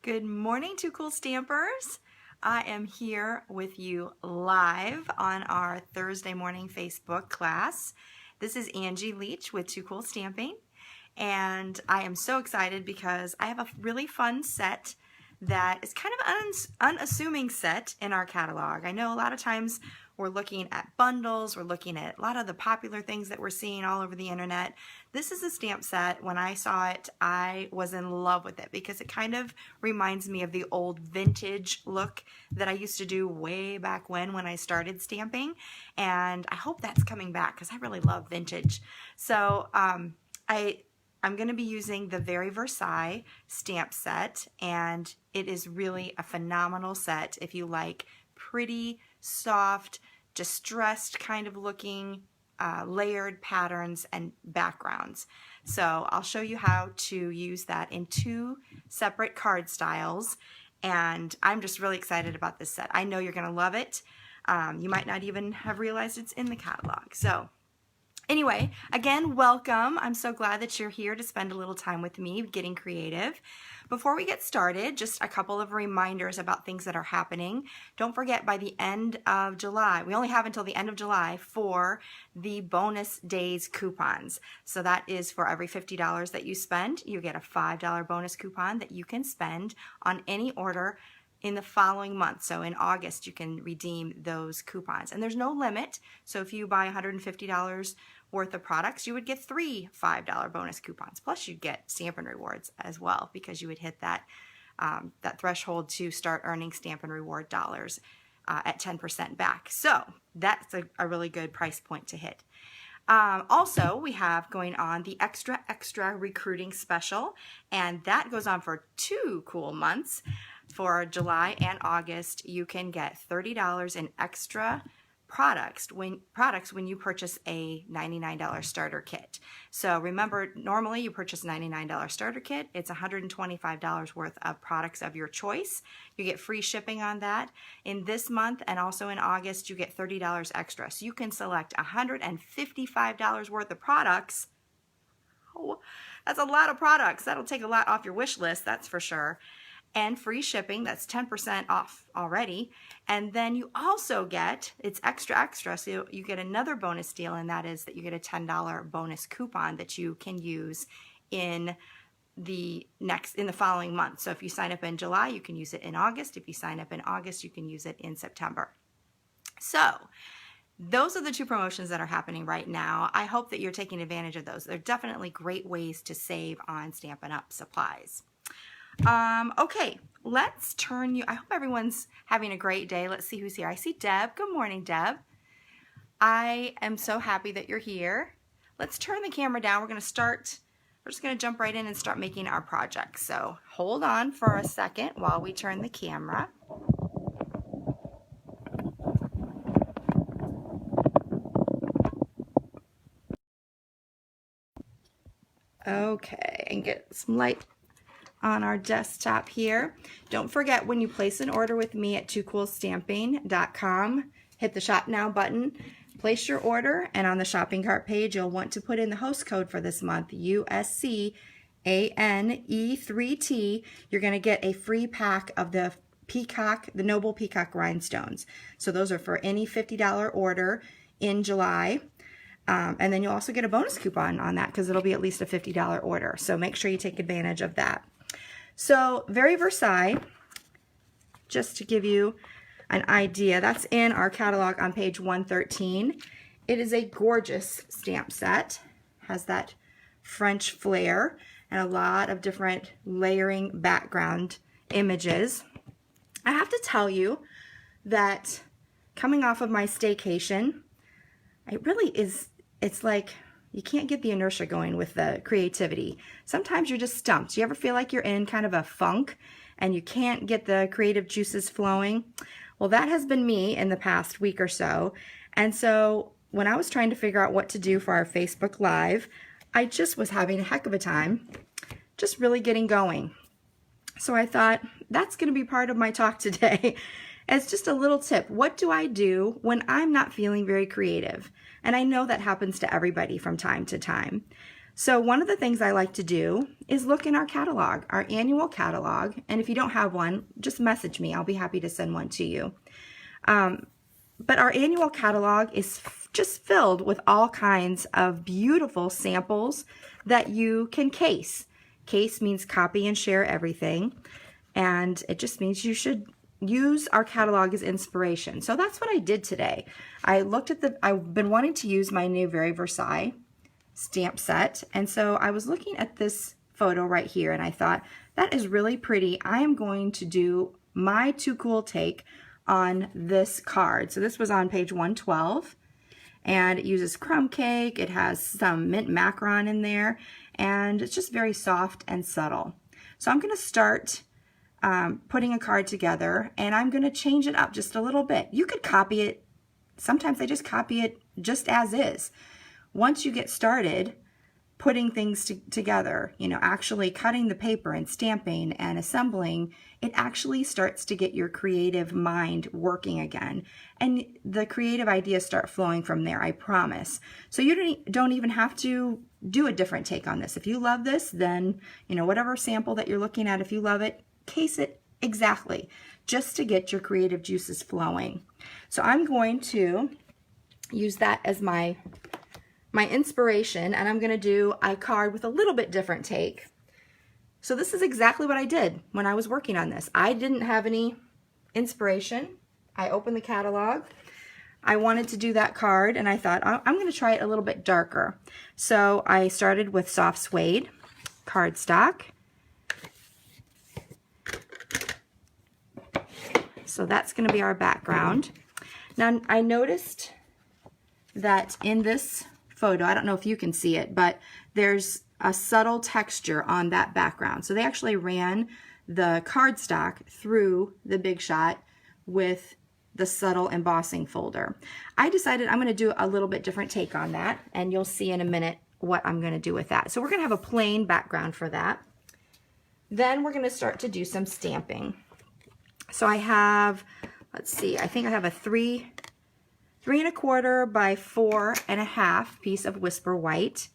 Good morning, Two Cool Stampers. I am here with you live on our Thursday morning Facebook class. This is Angie Leach with Two Cool Stamping, and I am so excited because I have a really fun set that is kind of an unassuming set in our catalog. I know a lot of times we're looking at bundles, we're looking at a lot of the popular things that we're seeing all over the internet. This is a stamp set. When I saw it, I was in love with it because it kind of reminds me of the old vintage look that I used to do way back when I started stamping. And I hope that's coming back because I really love vintage. So I'm going to be using the very Versailles stamp set, and it is really a phenomenal set if you like pretty, soft, distressed kind of looking layered patterns and backgrounds. So I'll show you how to use that in two separate card styles, and I'm just really excited about this set. I know you're going to love it. You might not even have realized it's in the catalog. So anyway, again, welcome. I'm so glad that you're here to spend a little time with me getting creative. Before we get started, just a couple of reminders about things that are happening. Don't forget, by the end of July, we only have until the end of July for the bonus days coupons. So that is for every $50 that you spend, you get a $5 bonus coupon that you can spend on any order in the following month. So in August, you can redeem those coupons. And there's no limit. So if you buy $150 worth of products, you would get 3 $5 bonus coupons. Plus you'd get Stampin' Rewards as well, because you would hit that, that threshold to start earning Stampin' Reward dollars at 10% back. So that's a really good price point to hit. Also, we have going on the extra recruiting special, and that goes on for 2 cool months. For July and August, you can get $30 in extra products when you purchase a $99 starter kit. So remember, normally you purchase a $99 starter kit, it's $125 worth of products of your choice. You get free shipping on that. In this month and also in August, you get $30 extra. So you can select $155 worth of products. Oh, that's a lot of products. That'll take a lot off your wish list, that's for sure. And free shipping, that's 10% off already. And then you also get, it's extra, so you get another bonus deal, and that is that you get a $10 bonus coupon that you can use in the following month. So if you sign up in July, you can use it in August. If you sign up in August, you can use it in September. So those are the 2 promotions that are happening right now. I hope that you're taking advantage of those. They're definitely great ways to save on Stampin' Up! Supplies. Okay, let's turn you, I hope everyone's having a great day. Let's see who's here. I see Deb. Good morning, Deb. I am so happy that you're here. Let's turn the camera down. We're just going to jump right in and start making our project. So hold on for a second while we turn the camera. Okay, and get some light on our desktop here. Don't forget, when you place an order with me at twocoolstamping.com, hit the shop now button, place your order, and on the shopping cart page you'll want to put in the host code for this month, USCANE3T. You're going to get a free pack of the Noble Peacock rhinestones. So those are for any $50 order in July. And then you'll also get a bonus coupon on that because it'll be at least a $50 order. So make sure you take advantage of that. So Very Versailles, just to give you an idea, that's in our catalog on page 113. It is a gorgeous stamp set. Has that French flair and a lot of different layering background images. I have to tell you that coming off of my staycation, it really is, it's like you can't get the inertia going with the creativity. Sometimes you're just stumped. You ever feel like you're in kind of a funk and you can't get the creative juices flowing? Well, that has been me in the past week or so. And so when I was trying to figure out what to do for our Facebook Live, I just was having a heck of a time just really getting going. So I thought that's going to be part of my talk today. As just a little tip, what do I do when I'm not feeling very creative? And I know that happens to everybody from time to time. So one of the things I like to do is look in our catalog, our annual catalog, and if you don't have one, just message me. I'll be happy to send one to you. But our annual catalog is just filled with all kinds of beautiful samples that you can case. Case means copy and share everything, and it just means you should use our catalog as inspiration. So that's what I did today. I've been wanting to use my new Versailles stamp set, and so I was looking at this photo right here and I thought, that is really pretty. I am going to do my Too Cool take on this card. So this was on page 112, and it uses crumb cake. It has some mint macaron in there, and it's just very soft and subtle. So I'm going to start putting a card together, and I'm going to change it up just a little bit. You could copy it. Sometimes I just copy it just as is. Once you get started putting things together, you know, actually cutting the paper and stamping and assembling, it actually starts to get your creative mind working again. And the creative ideas start flowing from there, I promise. So you don't even have to do a different take on this. If you love this, then, you know, whatever sample that you're looking at, if you love it, case it exactly, just to get your creative juices flowing. So I'm going to use that as my inspiration, and I'm going to do a card with a little bit different take. So this is exactly what I did when I was working on this. I didn't have any inspiration. I opened the catalog. I wanted to do that card, and I thought, I'm going to try it a little bit darker. So I started with soft suede cardstock. So that's going to be our background. Now I noticed that in this photo, I don't know if you can see it, but there's a subtle texture on that background. So they actually ran the cardstock through the Big Shot with the subtle embossing folder. I decided I'm going to do a little bit different take on that, and you'll see in a minute what I'm going to do with that. So we're going to have a plain background for that. Then we're going to start to do some stamping. So I have, let's see, I think I have a 3 3¼ by 4½ piece of Whisper White.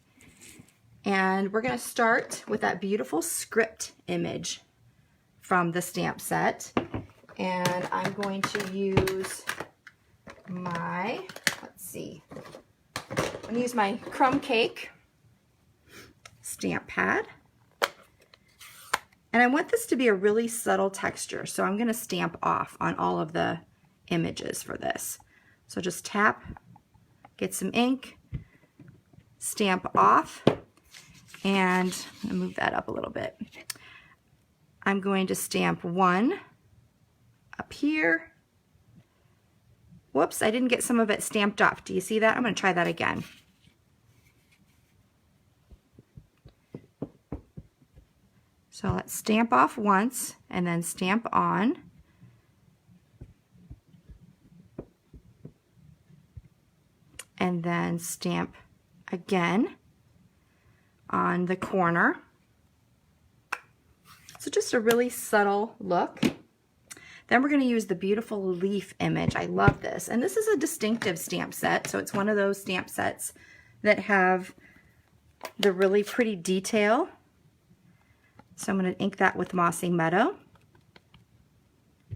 And we're going to start with that beautiful script image from the stamp set. And I'm going to use my, let's see, I'm going to use my crumb cake stamp pad. And I want this to be a really subtle texture, so I'm going to stamp off on all of the images for this. So just tap, get some ink, stamp off, and I'm going to move that up a little bit. I'm going to stamp one up here. Whoops, I didn't get some of it stamped off. Do you see that? I'm going to try that again. So let's stamp off once and then stamp on. And then stamp again on the corner. So just a really subtle look. Then we're going to use the beautiful leaf image. I love this. And this is a distinctive stamp set. So it's one of those stamp sets that have the really pretty detail. So I'm going to ink that with Mossy Meadow.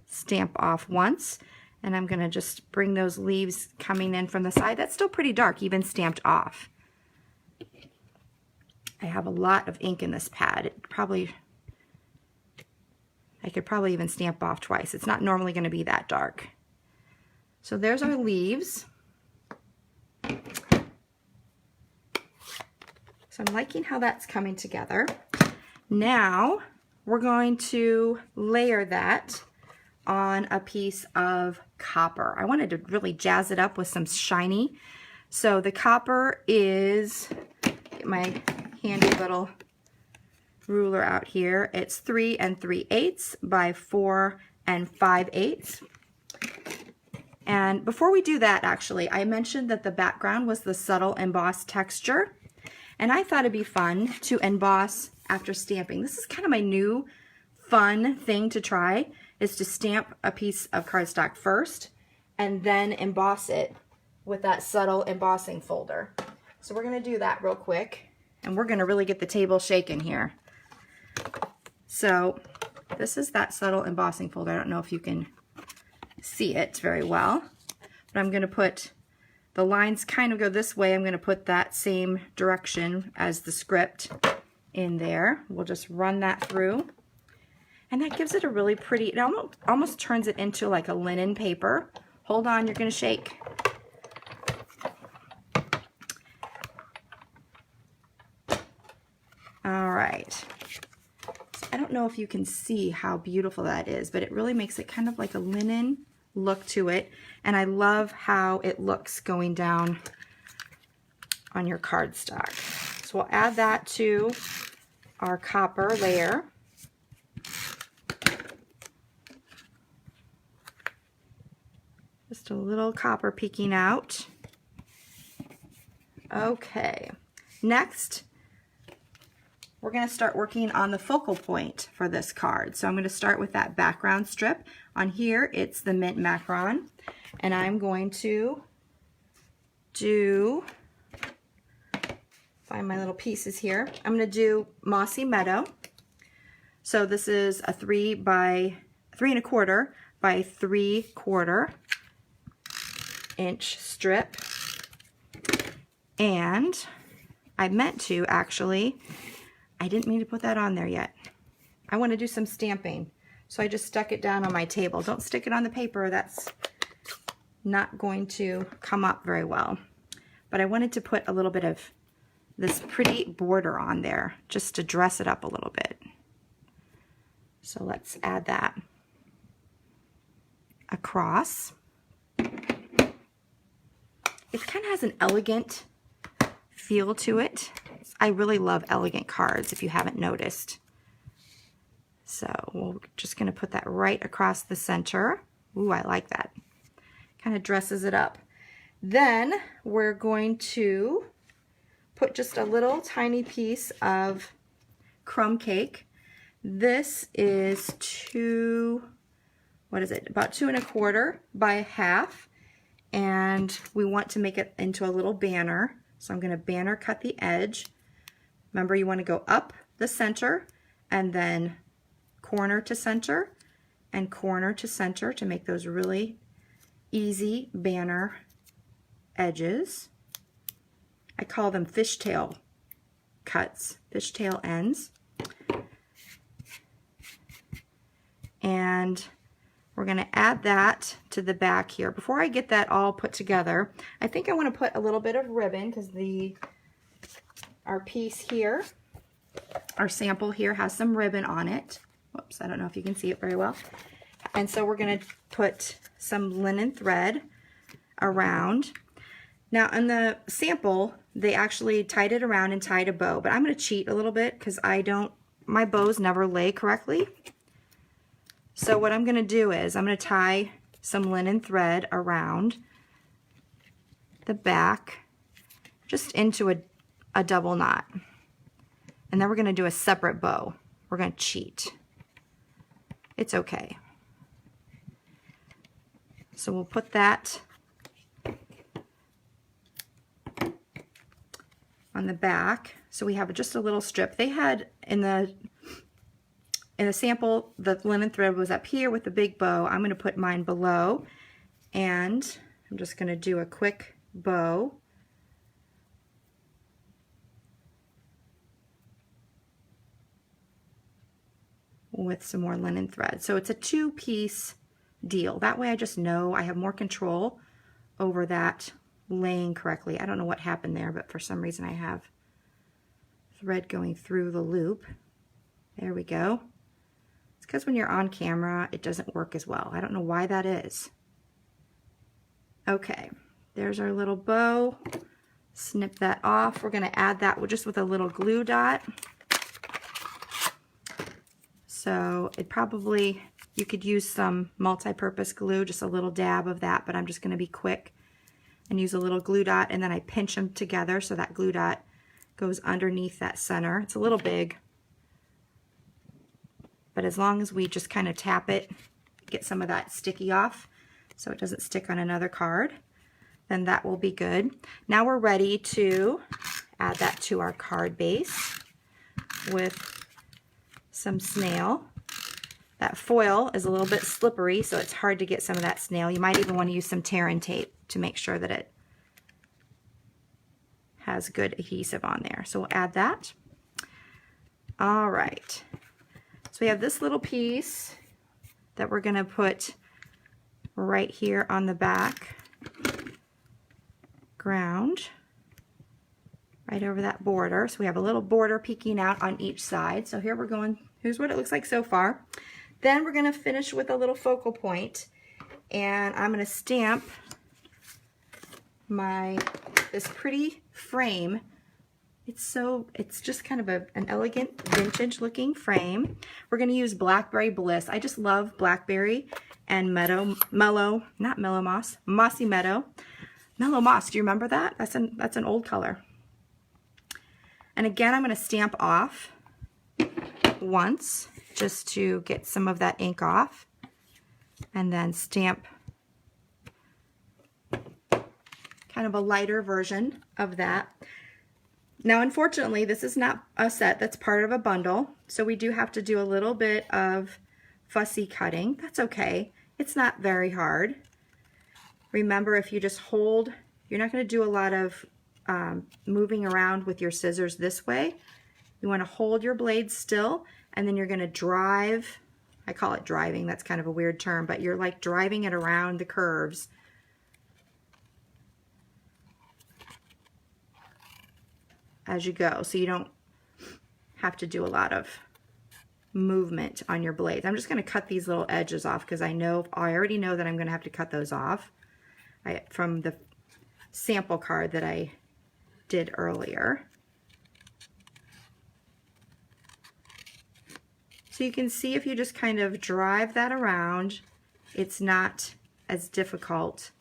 Stamp off once. And I'm going to just bring those leaves coming in from the side. That's still pretty dark, even stamped off. I have a lot of ink in this pad. I could probably even stamp off twice. It's not normally going to be that dark. So there's our leaves. So I'm liking how that's coming together. Now we're going to layer that on a piece of copper. I wanted to really jazz it up with some shiny. So the copper is, get my handy little ruler out here. It's 3 3/8 by 4 5/8. And before we do that, actually, I mentioned that the background was the subtle embossed texture. And I thought it'd be fun to emboss after stamping. This is kind of my new fun thing to try, is to stamp a piece of cardstock first and then emboss it with that subtle embossing folder. So we're going to do that real quick. and we're going to really get the table shaking here. So this is that subtle embossing folder. I don't know if you can see it very well, but I'm going to put the lines kind of go this way. I'm going to put that same direction as the script in there. We'll just run that through, and that gives it a really pretty, it almost turns it into like a linen paper. Hold on, you're going to shake. All right. So I don't know if you can see how beautiful that is, but it really makes it kind of like a linen look to it. And I love how it looks going down on your cardstock. So we'll add that to our copper layer. Just a little copper peeking out. Okay, next we're going to start working on the focal point for this card. So I'm going to start with that background strip. On here it's the mint macaron, and I'm going to find my little pieces here. I'm going to do Mossy Meadow. So this is a 3 by 3¼ by 3/4 inch strip, and I meant to actually, I didn't mean to put that on there yet. I want to do some stamping, so I just stuck it down on my table. Don't stick it on the paper, that's not going to come up very well. But I wanted to put a little bit of this pretty border on there just to dress it up a little bit. So let's add that across. It kind of has an elegant feel to it. I really love elegant cards, if you haven't noticed. So we're just going to put that right across the center. Ooh, I like that. Kind of dresses it up. Then we're going to put just a little tiny piece of crumb cake. This is about 2¼ by 1/2. And we want to make it into a little banner. So I'm going to banner cut the edge. Remember, you want to go up the center and then corner to center and corner to center to make those really easy banner edges. I call them fishtail cuts, fishtail ends. And we're going to add that to the back here. Before I get that all put together, I think I want to put a little bit of ribbon, because our piece here, our sample here, has some ribbon on it. Whoops, I don't know if you can see it very well. And so we're going to put some linen thread around. Now on the sample, they actually tied it around and tied a bow, but I'm going to cheat a little bit because my bows never lay correctly. So what I'm going to do is I'm going to tie some linen thread around the back just into a double knot. And then we're going to do a separate bow. We're going to cheat. It's okay. So we'll put that on the back. So we have just a little strip. They had in the sample, the linen thread was up here with the big bow. I'm going to put mine below, and I'm just going to do a quick bow. With some more linen thread. So it's a 2-piece deal. That way I just know I have more control over that laying correctly. I don't know what happened there, but for some reason I have thread going through the loop. There we go. It's because when you're on camera, it doesn't work as well. I don't know why that is. Okay, there's our little bow. Snip that off. We're going to add that just with a little glue dot. So you could use some multi-purpose glue, just a little dab of that, but I'm just going to be quick and use a little glue dot, and then I pinch them together so that glue dot goes underneath that center. It's a little big, but as long as we just kind of tap it, get some of that sticky off so it doesn't stick on another card, then that will be good. Now we're ready to add that to our card base with some snail. That foil is a little bit slippery, so it's hard to get some of that snail. You might even want to use some tear and tape to make sure that it has good adhesive on there. So we'll add that. All right. So we have this little piece that we're going to put right here on the back ground, right over that border. So we have a little border peeking out on each side. So here we're going, here's what it looks like so far. Then we're going to finish with a little focal point, and I'm going to stamp this pretty frame. It's just kind of an elegant vintage looking frame. We're going to use Blackberry Bliss. I just love blackberry and mossy meadow. Mellow moss, do you remember that? That's an old color. And again, I'm going to stamp off once just to get some of that ink off, and then stamp kind of a lighter version of that. Now, unfortunately, this is not a set that's part of a bundle, so we do have to do a little bit of fussy cutting. That's okay. It's not very hard. Remember, if you just hold, you're not going to do a lot of moving around with your scissors this way. You want to hold your blade still, and then you're going to drive. I call it driving. That's kind of a weird term, but you're like driving it around the curves. As you go, so you don't have to do a lot of movement on your blades. I'm just going to cut these little edges off because I already know that I'm going to have to cut those off from the sample card that I did earlier. So you can see if you just kind of drive that around, it's not as difficult.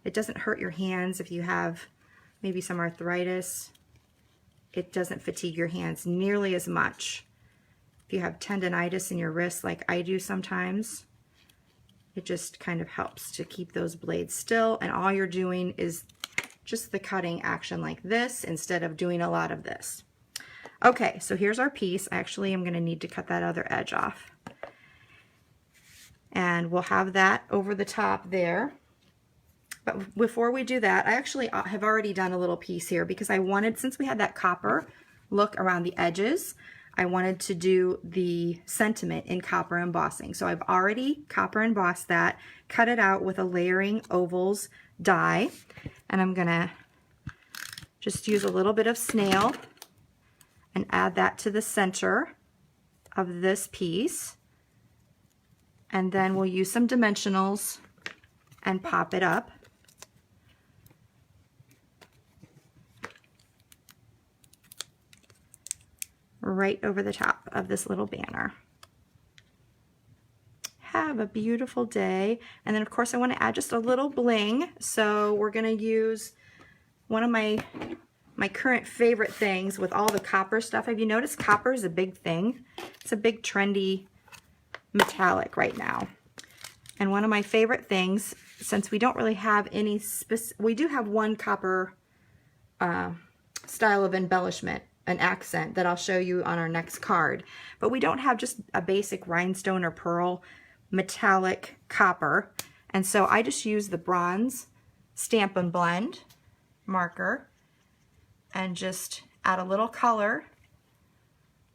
It doesn't hurt your hands if you have maybe some arthritis. It doesn't fatigue your hands nearly as much. If you have tendonitis in your wrists like I do sometimes, it just kind of helps to keep those blades still, and all you're doing is just the cutting action like this instead of doing a lot of this. Okay, so here's our piece. Actually, I'm going to need to cut that other edge off. And we'll have that over the top there. But before we do that, I actually have already done a little piece here because I wanted, since we had that copper look around the edges, I wanted to do the sentiment in copper embossing. So I've already copper embossed that, cut it out with a layering ovals die, and I'm gonna just use a little bit of snail and add that to the center of this piece. And then we'll use some dimensionals and pop it up. Right over the top of this little banner. Have a beautiful day. And then of course I want to add just a little bling, so we're going to use one of my current favorite things with all the copper stuff. Have you noticed copper is a big thing? It's a big trendy metallic right now. And one of my favorite things, since we don't really have any we do have one copper style of embellishment, an accent that I'll show you on our next card, but we don't have just a basic rhinestone or pearl metallic copper, and so I just use the bronze Stamp and Blend marker and just add a little color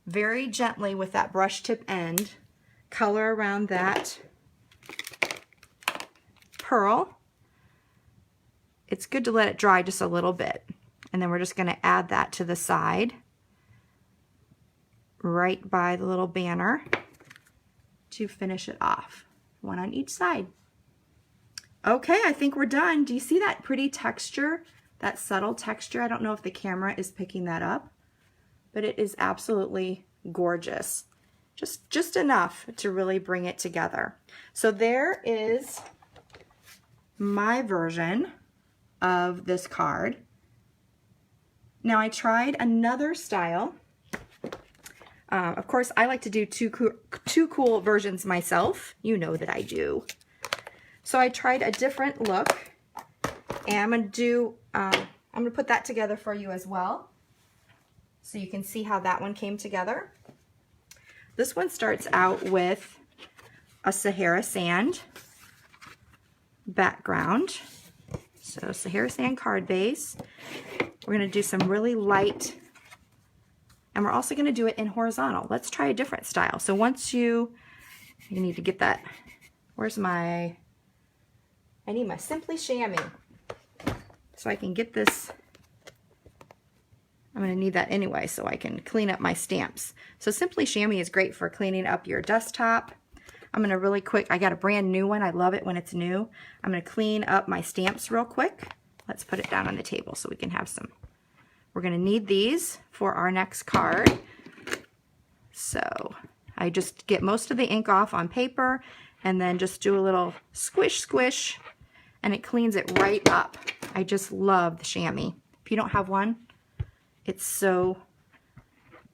very gently with that brush tip end, color around that pearl. It's good to let it dry just a little bit. And then we're just going to add that to the side, right by the little banner, to finish it off. One on each side. Okay, I think we're done. Do you see that pretty texture? That subtle texture? I don't know if the camera is picking that up, but it is absolutely gorgeous. Just enough to really bring it together. So there is my version of this card. Now I tried another style. Of course, I like to do two cool versions myself. You know that I do. So I tried a different look, and I'm gonna put that together for you as well. so you can see how that one came together. This one starts out with a Sahara sand background. So Sahara sand card base. We're going to do some really light, and we're also going to do it in horizontal. Let's try a different style. So once you need to get that, I need my Simply Chamois so I can get this. I'm going to need that anyway so I can clean up my stamps. So Simply Chamois is great for cleaning up your desktop. I'm going to really quick, I got a brand new one. I love it when it's new. I'm going to clean up my stamps real quick. Let's put it down on the table so we can have some. We're going to need these for our next card. So I just get most of the ink off on paper and then just do a little squish, squish, and it cleans it right up. I just love the chamois. If you don't have one, it's so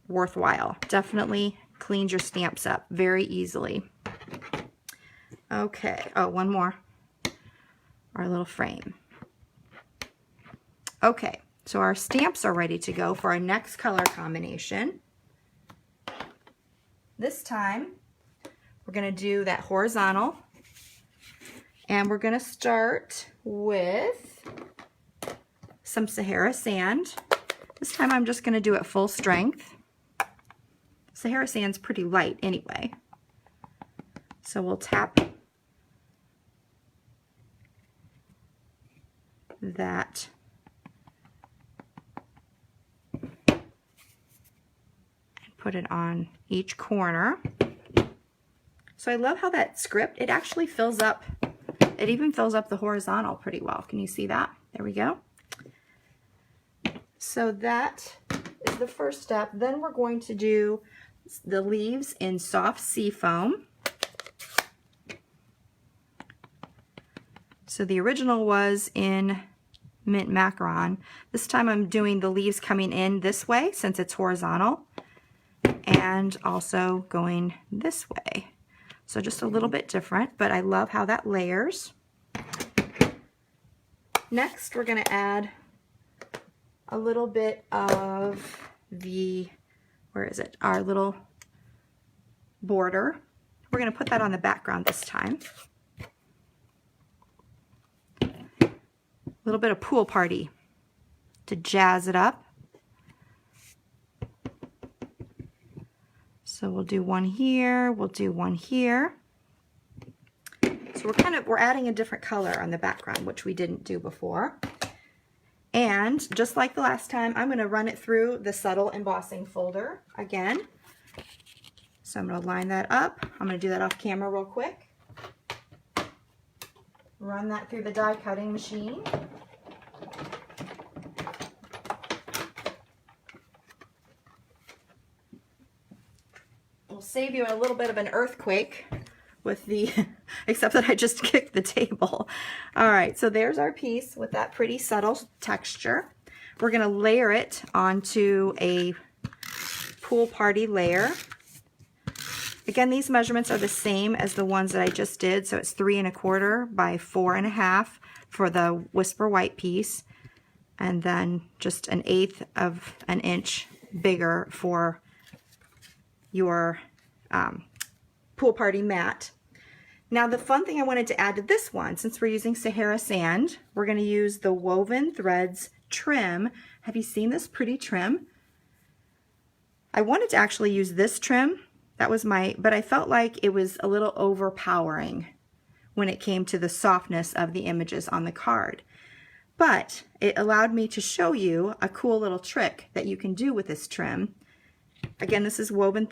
worthwhile. Definitely cleans your stamps up very easily. Okay, oh, one more. Our little frame. Okay, so our stamps are ready to go for our next color combination. This time, we're going to do that horizontal, and we're going to start with some Sahara sand. This time I'm just going to do it full strength. Sahara sand's pretty light anyway. So we'll tap that and put it on each corner. So I love how that script, it actually fills up, it even fills up the horizontal pretty well. Can you see that? There we go. So that is the first step. Then we're going to do the leaves in soft sea foam. So the original was in mint macaron. This time I'm doing the leaves coming in this way since it's horizontal, and also going this way. So just a little bit different, but I love how that layers. Next, we're going to add a little bit of the, where is it? Our little border. We're going to put that on the background this time. A little bit of pool party to jazz it up. So we'll do one here, we'll do one here. So we're adding a different color on the background, which we didn't do before. And just like the last time, I'm going to run it through the subtle embossing folder again. So I'm going to line that up. I'm going to do that off camera real quick. Run that through the die cutting machine. We'll save you a little bit of an earthquake with the, except that I just kicked the table. All right, so there's our piece with that pretty subtle texture. We're going to layer it onto a pool party layer. Again, these measurements are the same as the ones that I just did, so it's 3 1/4 by 4 1/2 for the Whisper White piece, and then just 1/8 of an inch bigger for your pool party mat. Now the fun thing I wanted to add to this one, since we're using Sahara sand, we're going to use the Woven Threads trim. Have you seen this pretty trim? I wanted to actually use this trim. That was but I felt like it was a little overpowering when it came to the softness of the images on the card. But it allowed me to show you a cool little trick that you can do with this trim. Again, this is Woven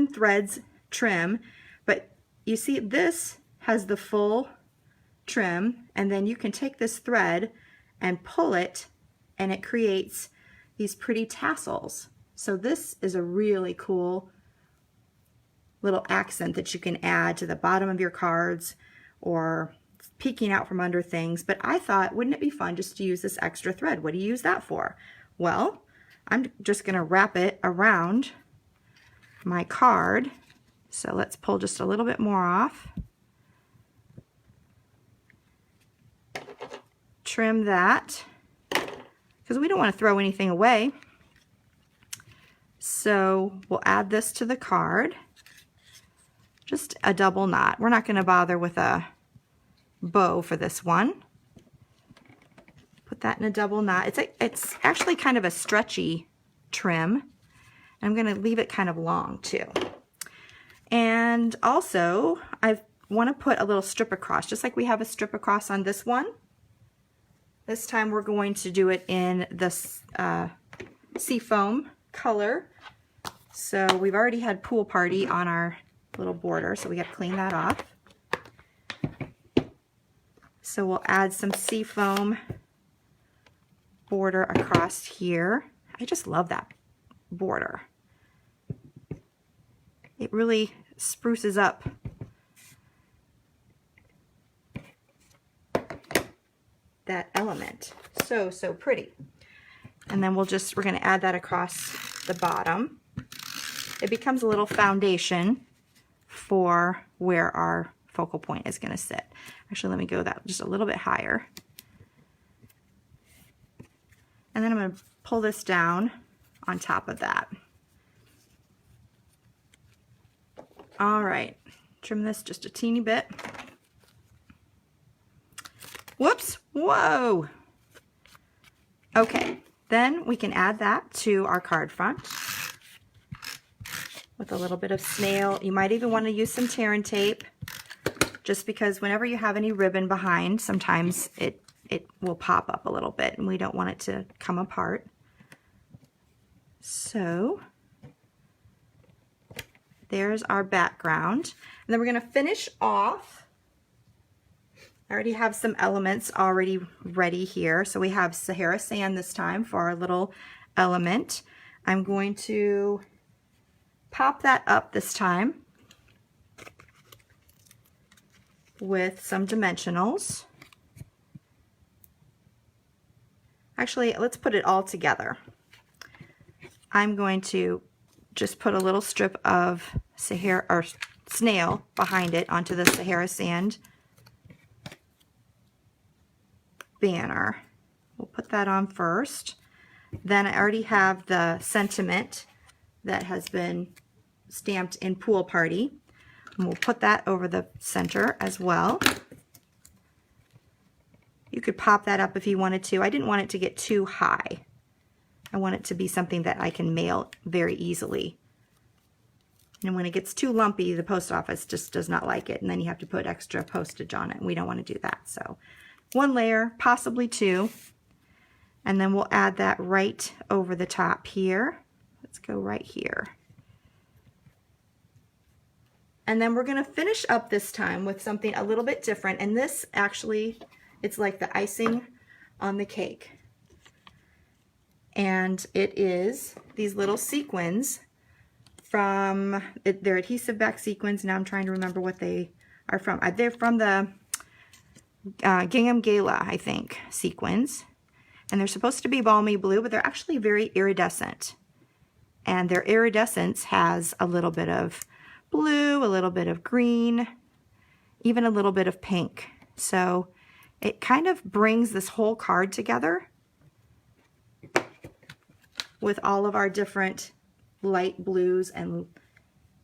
Threads trim, but you see this has the full trim, and then you can take this thread and pull it, and it creates these pretty tassels. So this is a really cool little accent that you can add to the bottom of your cards or peeking out from under things. But I thought, wouldn't it be fun just to use this extra thread? What do you use that for? Well, I'm just going to wrap it around my card. So let's pull just a little bit more off. Trim that, because we don't want to throw anything away. So we'll add this to the card. Just a double knot. We're not going to bother with a bow for this one. Put that in a double knot. It's actually kind of a stretchy trim. I'm going to leave it kind of long too. And also I want to put a little strip across, just like we have a strip across on this one. This time we're going to do it in this seafoam color. So we've already had pool party on our little border, so we got to clean that off. So we'll add some seafoam border across here. I just love that border. It really spruces up that element. So pretty. And then we're going to add that across the bottom. It becomes a little foundation for where our focal point is going to sit. Actually, let me go that just a little bit higher. And then I'm going to pull this down on top of that. All right, trim this just a teeny bit. Whoops, whoa. Okay, then we can add that to our card front with a little bit of snail. You might even want to use some tear and tape, just because whenever you have any ribbon behind, sometimes it will pop up a little bit and we don't want it to come apart. So there's our background. And then we're going to finish off. I already have some elements already ready here. So we have Sahara sand this time for our little element. I'm going to pop that up this time with some dimensionals. Actually, let's put it all together. I'm going to just put a little strip of Sahara or snail behind it onto the Sahara sand banner. We'll put that on first. Then I already have the sentiment that has been stamped in Pool Party. And we'll put that over the center as well. You could pop that up if you wanted to. I didn't want it to get too high. I want it to be something that I can mail very easily. And when it gets too lumpy, the post office just does not like it. And then you have to put extra postage on it. And we don't want to do that. So one layer, possibly two. And then we'll add that right over the top here. Let's go right here. And then we're going to finish up this time with something a little bit different. And this actually, it's like the icing on the cake. And it is these little sequins from, they're adhesive back sequins. Now I'm trying to remember what they are from. They're from the Gingham Gala, I think, sequins. And they're supposed to be balmy blue, but they're actually very iridescent. And their iridescence has a little bit of blue, a little bit of green, even a little bit of pink. So it kind of brings this whole card together with all of our different light blues and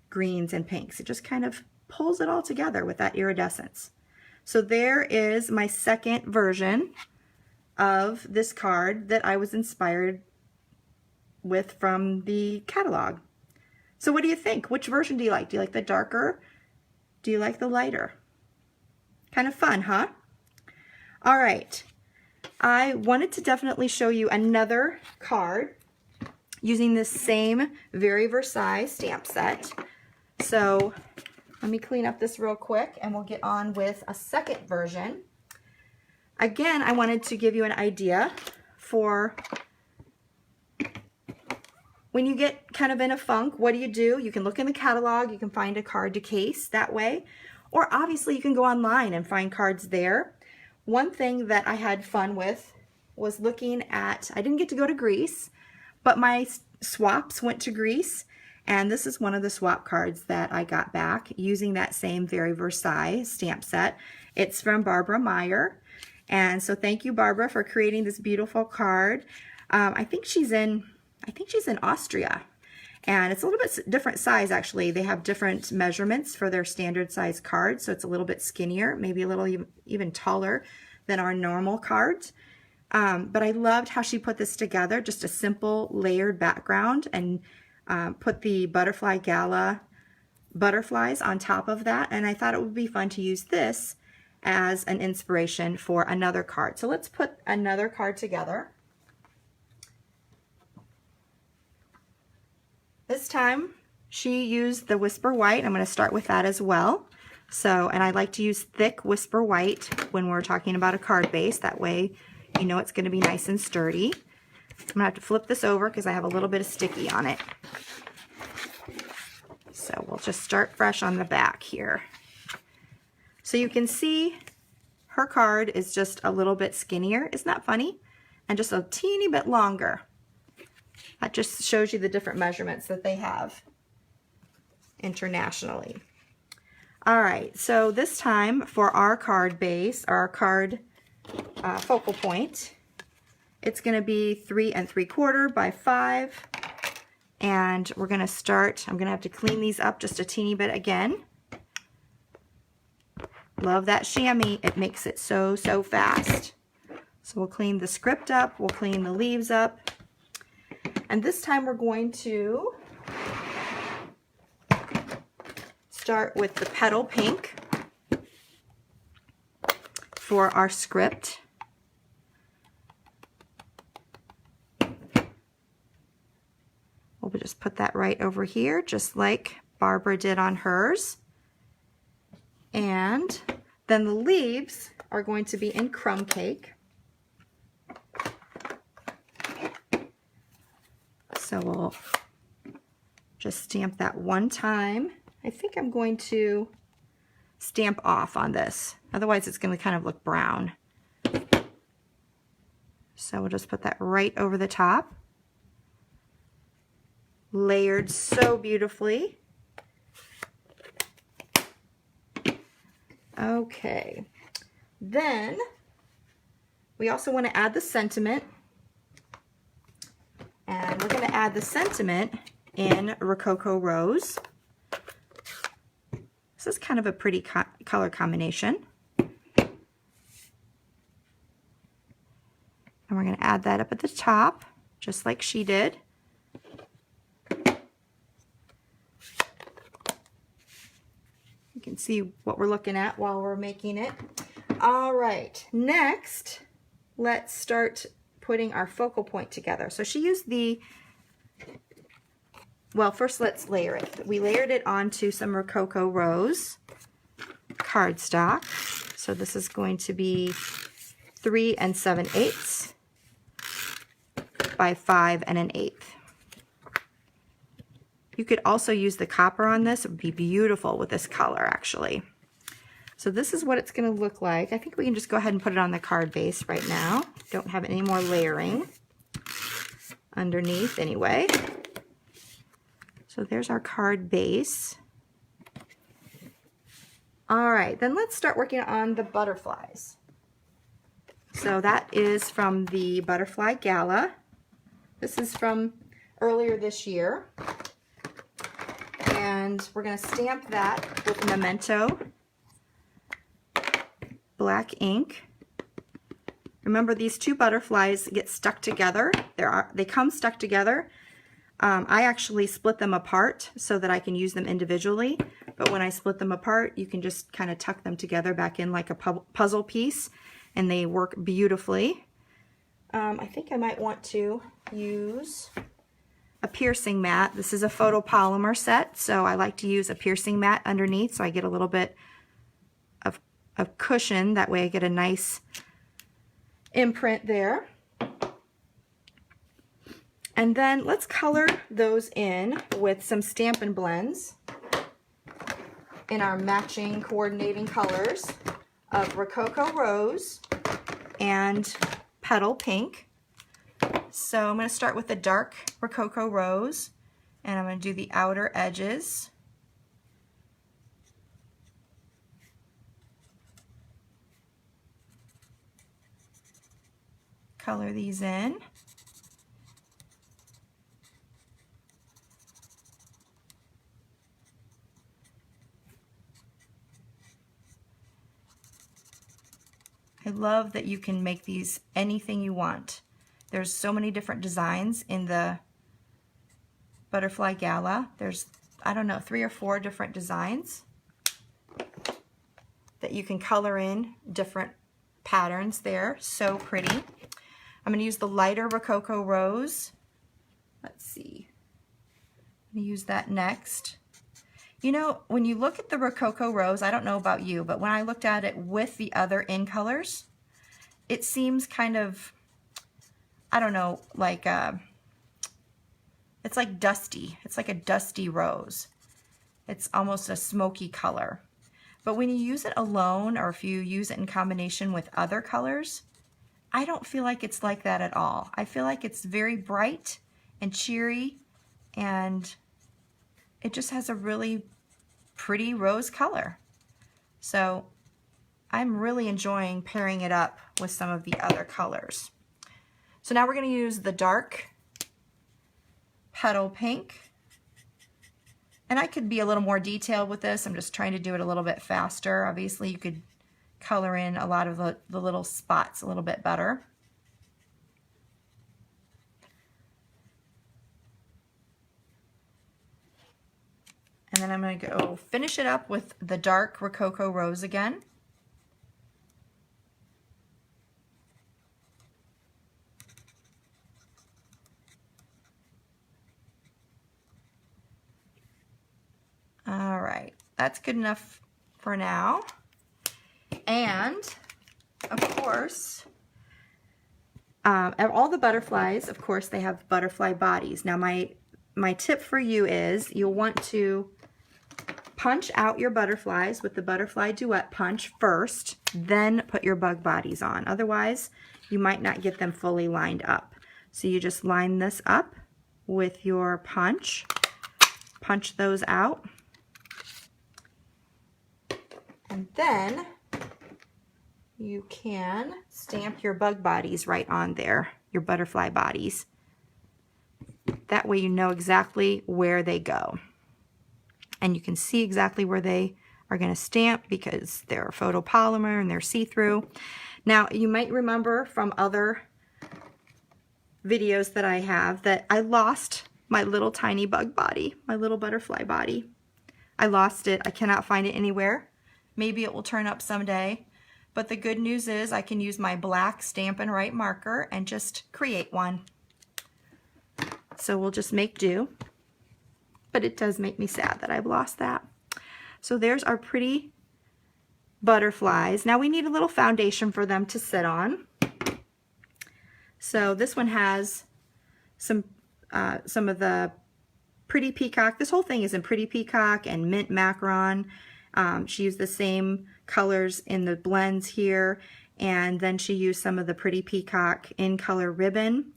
greens and pinks. It just kind of pulls it all together with that iridescence. So there is my second version of this card that I was inspired with from the catalog. So what do you think? Which version do you like? Do you like the darker? Do you like the lighter? Kind of fun, huh? All right. I wanted to definitely show you another card using this same Very Versailles stamp set. So let me clean up this real quick and we'll get on with a second version. Again, I wanted to give you an idea for when you get kind of in a funk. What do? You can look in the catalog, you can find a card to case that way, or obviously you can go online and find cards there. One thing that I had fun with was looking at, I didn't get to go to Greece, but my swaps went to Greece, and this is one of the swap cards that I got back using that same Very Versailles stamp set. It's from Barbara Meyer, and so thank you, Barbara, for creating this beautiful card. I think she's in Austria, And it's a little bit different size, actually. They have different measurements for their standard size cards, so it's a little bit skinnier, maybe a little even taller than our normal cards. But I loved how she put this together, just a simple layered background, and put the Butterfly Gala butterflies on top of that. And I thought it would be fun to use this as an inspiration for another card. So let's put another card together. This time she used the Whisper White. I'm going to start with that as well. So, and I like to use thick Whisper White when we're talking about a card base. That way you know it's going to be nice and sturdy. I'm going to have to flip this over because I have a little bit of sticky on it. So we'll just start fresh on the back here. So you can see her card is just a little bit skinnier. Isn't that funny? And just a teeny bit longer. That just shows you the different measurements that they have internationally. All right, so this time for our card base, our card focal point, it's going to be 3 3/4 by 5. And we're going to start, I'm going to have to clean these up just a teeny bit again. Love that chamois. It makes it so fast. So we'll clean the script up, we'll clean the leaves up. And this time we're going to start with the petal pink for our script. We'll just put that right over here, just like Barbara did on hers. And then the leaves are going to be in crumb cake. So we'll just stamp that one time. I think I'm going to stamp off on this. Otherwise it's going to kind of look brown. So we'll just put that right over the top. Layered so beautifully. Okay. Then we also want to add the sentiment. And we're going to add the sentiment in Rococo Rose. This is kind of a pretty color combination. And we're going to add that up at the top, just like she did. You can see what we're looking at while we're making it. All right, next, let's start putting our focal point together. So she used the, well, first let's layer it. We layered it onto some Rococo Rose cardstock. So this is going to be 3 7/8 by 5 1/8. You could also use the copper on this. It would be beautiful with this color, actually. So this is what it's going to look like. I think we can just go ahead and put it on the card base right now. Don't have any more layering underneath anyway. So there's our card base. All right, then let's start working on the butterflies. So that is from the Butterfly Gala. This is from earlier this year. And we're going to stamp that with Memento black ink. Remember, these two butterflies get stuck together. They come stuck together. I actually split them apart so that I can use them individually. But when I split them apart, you can just kind of tuck them together back in like a puzzle piece, and they work beautifully. I think I might want to use a piercing mat. This is a photopolymer set, so I like to use a piercing mat underneath so I get a little bit of cushion. That way I get a nice imprint there. And then let's color those in with some Stampin' Blends in our matching coordinating colors of Rococo Rose and Petal Pink. So I'm going to start with the dark Rococo Rose, and I'm going to do the outer edges. Color these in. I love that you can make these anything you want. There's so many different designs in the Butterfly Gala. There's, I don't know, 3 or 4 different designs that you can color in different patterns there. So pretty. I'm going to use the lighter Rococo Rose. Let's see. I'm going to use that next. You know, when you look at the Rococo Rose, I don't know about you, but when I looked at it with the other in colors, it seems kind of, I don't know, like it's like dusty. It's like a dusty rose. It's almost a smoky color. But when you use it alone, or if you use it in combination with other colors, I don't feel like it's like that at all. I feel like it's very bright and cheery, and it just has a really pretty rose color. So I'm really enjoying pairing it up with some of the other colors. So now we're going to use the dark Petal Pink. And I could be a little more detailed with this. I'm just trying to do it a little bit faster. Obviously, you could color in a lot of the little spots a little bit better. And then I'm going to go finish it up with the dark Rococo Rose again. All right, that's good enough for now. And of course, all the butterflies, of course, they have butterfly bodies. Now my tip for you is you'll want to punch out your butterflies with the butterfly duet punch first, then put your bug bodies on. Otherwise, you might not get them fully lined up. So you just line this up with your punch those out, and then you can stamp your bug bodies right on there, your butterfly bodies. That way you know exactly where they go. And you can see exactly where they are going to stamp because they're photopolymer and they're see-through. Now, you might remember from other videos that I have that I lost my little tiny bug body, my little butterfly body. I lost it. I cannot find it anywhere. Maybe it will turn up someday. But the good news is I can use my black Stampin' Write marker and just create one. So we'll just make do. But it does make me sad that I've lost that. So there's our pretty butterflies. Now we need a little foundation for them to sit on. So this one has some of the Pretty Peacock. This whole thing is in Pretty Peacock and Mint Macaron. She used the same colors in the blends here, and then she used some of the Pretty Peacock in color ribbon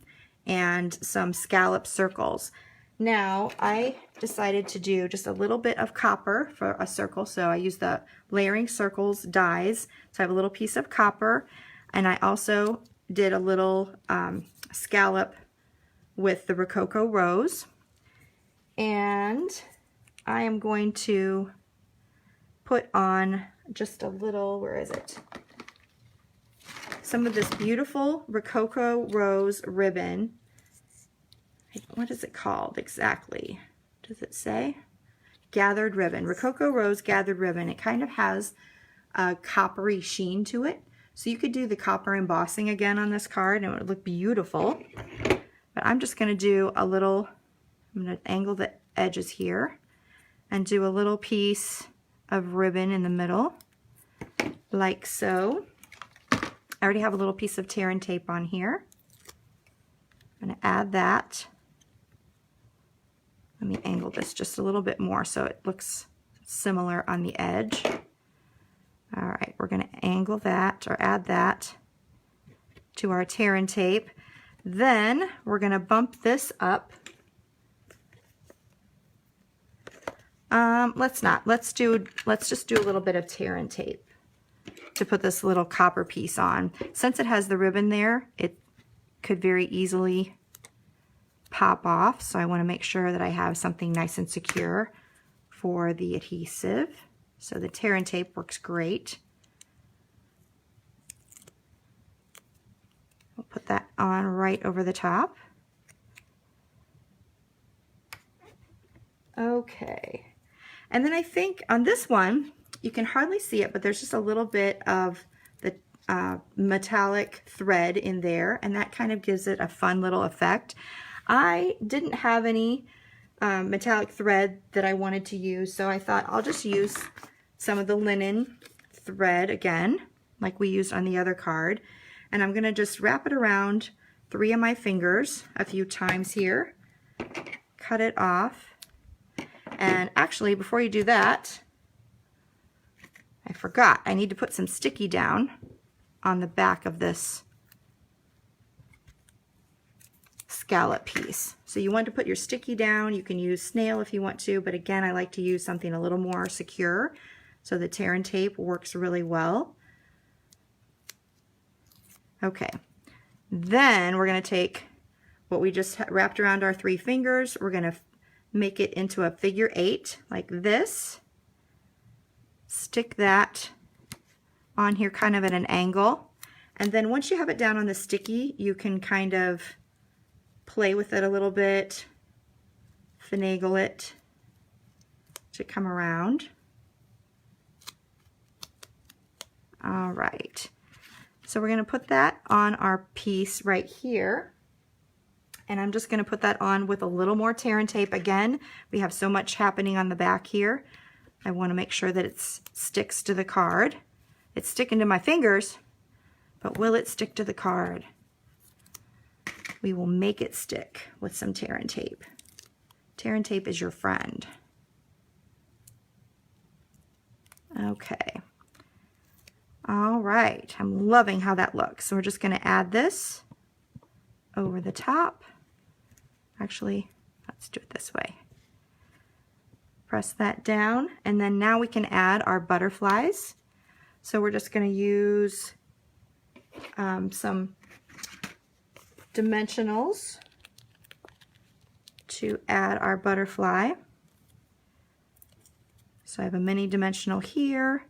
and some scallop circles. Now I decided to do just a little bit of copper for a circle, so I used the Layering Circles dies. So I have a little piece of copper, and I also did a little scallop with the Rococo Rose. And I am going to put on just a little, where is it? Some of this beautiful Rococo Rose ribbon. What is it called exactly? Does it say? Gathered ribbon. Rococo Rose gathered ribbon. It kind of has a coppery sheen to it. So you could do the copper embossing again on this card and it would look beautiful. But I'm just going to do a little, I'm going to angle the edges here and do a little piece of ribbon in the middle, like so. I already have a little piece of tear and tape on here. I'm going to add that. Let me angle this just a little bit more so it looks similar on the edge. All right, we're going to angle that or add that to our tear and tape. Then we're going to bump this up. Let's not. Let's just do a little bit of tear and tape to put this little copper piece on. Since it has the ribbon there, it could very easily pop off. So I want to make sure that I have something nice and secure for the adhesive. So the tear and tape works great. Put that on right over the top. Okay. And then I think on this one, you can hardly see it, but there's just a little bit of the metallic thread in there, and that kind of gives it a fun little effect. I didn't have any metallic thread that I wanted to use, so I thought I'll just use some of the linen thread again, like we used on the other card. And I'm gonna just wrap it around 3 of my fingers a few times here, cut it off. And actually, before you do that, I forgot, I need to put some sticky down on the back of this scallop piece. So you want to put your sticky down. You can use snail if you want to, but again, I like to use something a little more secure, so the tear and tape works really well. Okay, then we're going to take what we just wrapped around our 3 fingers. We're going to make it into a figure 8 like this. Stick that on here kind of at an angle. And then once you have it down on the sticky, you can kind of play with it a little bit, finagle it to come around. All right. So we're going to put that on our piece right here. And I'm just going to put that on with a little more tear and tape. Again, we have so much happening on the back here. I want to make sure that it sticks to the card. It's sticking to my fingers, but will it stick to the card? We will make it stick with some tear and tape. Tear and tape is your friend. Okay. All right. I'm loving how that looks. So we're just going to add this over the top. Actually, let's do it this way. Press that down, and then now we can add our butterflies. So we're just going to use some dimensionals to add our butterfly. So I have a mini dimensional here.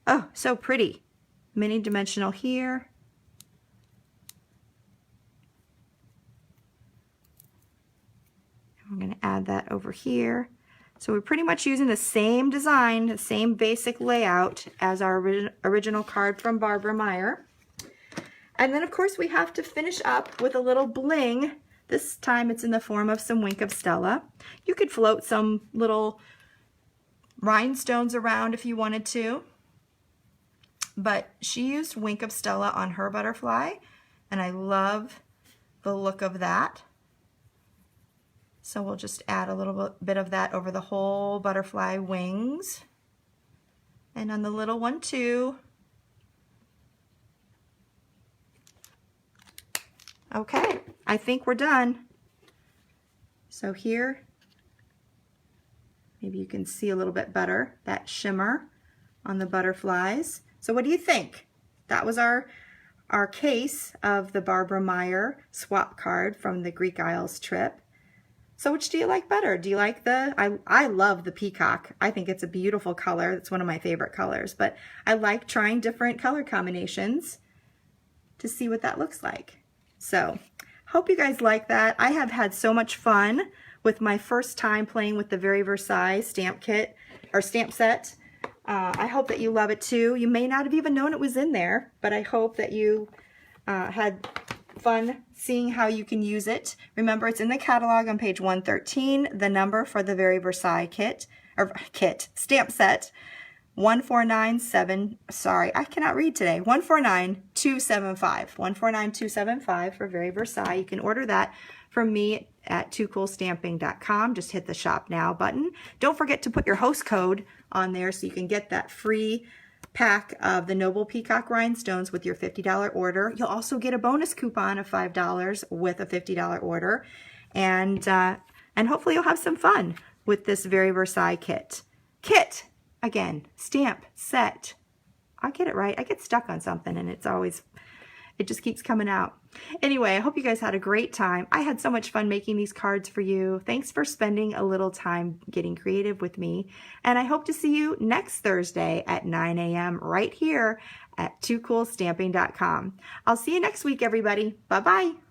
Oh, so pretty. Mini dimensional here. I'm going to add that over here. So we're pretty much using the same design, the same basic layout as our original card from Barbara Meyer. And then of course we have to finish up with a little bling. This time it's in the form of some Wink of Stella. You could float some little rhinestones around if you wanted to. But she used Wink of Stella on her butterfly, and I love the look of that. So we'll just add a little bit of that over the whole butterfly wings. And on the little one too. Okay, I think we're done. So here, maybe you can see a little bit better that shimmer on the butterflies. So what do you think? That was our case of the Barbara Meyer swap card from the Greek Isles trip. So which do you like better? Do you like I love the peacock. I think it's a beautiful color. It's one of my favorite colors, but I like trying different color combinations to see what that looks like. So hope you guys like that. I have had so much fun with my first time playing with the Very Versailles stamp kit or stamp set. I hope that you love it too. You may not have even known it was in there, but I hope that you had fun seeing how you can use it. Remember, it's in the catalog on page 113, the number for the Very Versailles stamp set, 1497, sorry, I cannot read today, 149275, 149275 for Very Versailles. You can order that from me at toocoolstamping.com. Just hit the shop now button. Don't forget to put your host code on there so you can get that free pack of the Noble Peacock Rhinestones with your $50 order. You'll also get a bonus coupon of $5 with a $50 order. And hopefully you'll have some fun with this Very Versailles kit. Again, stamp, set. I get it right. I get stuck on something and it's always It just keeps coming out. Anyway, I hope you guys had a great time. I had so much fun making these cards for you. Thanks for spending a little time getting creative with me. And I hope to see you next Thursday at 9 a.m. right here at toocoolstamping.com. I'll see you next week, everybody. Bye-bye.